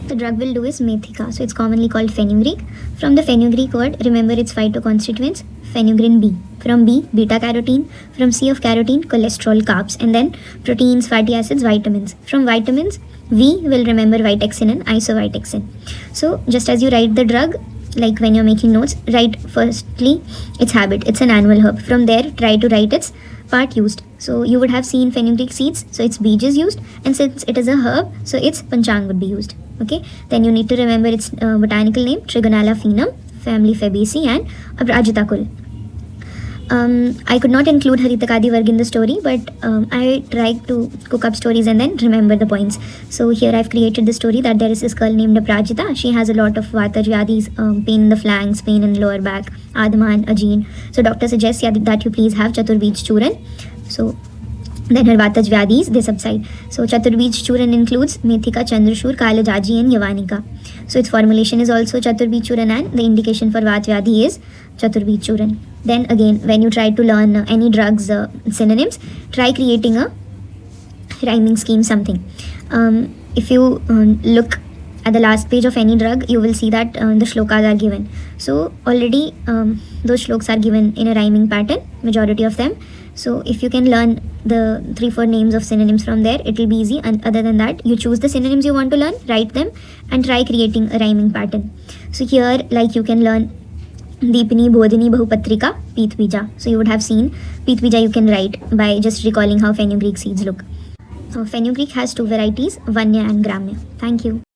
the drug will do is Methika. So it's commonly called fenugreek. From the fenugreek word, remember its phytoconstituents, fenugreek B. From B, beta carotene. From C of carotene, cholesterol, carbs. And then proteins, fatty acids, vitamins. From vitamins, V will remember Vitexin and isovitexin. So just as you write the drug, like when you're making notes, write firstly its habit. It's an annual herb. From there, try to write its part used. So you would have seen fenugreek seeds, so its beej is used, and since it is a herb, so its panchang would be used. Okay, then you need to remember its botanical name, Trigonella phenum, family Fabaceae, and Abrajitacul. I could not include Haritakadi Varg in the story, but I tried to cook up stories and then remember the points. So here I've created the story that there is this girl named Aprajita. She has a lot of Vata Vyadhis, pain in the flanks, pain in lower back, Adama and Ajeen. So doctor suggests that you please have Chaturbij Churan. So then her Vata Vyadhis, they subside. So Chaturbij Churan includes Methika, Chandrashur, Kalajaji and Yavanika. So its formulation is also Chaturbij Churan and the indication for Vata Vyadhi is Chaturbij Churan. Then again, when you try to learn any drugs synonyms, try creating a rhyming scheme something. If you look at the last page of any drug, you will see that the shlokas are given. So already those shlokas are given in a rhyming pattern, majority of them. So if you can learn the 3-4 names of synonyms from there, it will be easy. And other than that, you choose the synonyms you want to learn, write them, and try creating a rhyming pattern. So here, like you can learn Deepini, Bodhini, Bahupatrika, Peethbija. So you would have seen Peethbija you can write by just recalling how fenugreek seeds look. Fenugreek has 2 varieties, Vanya and Gramya. Thank you.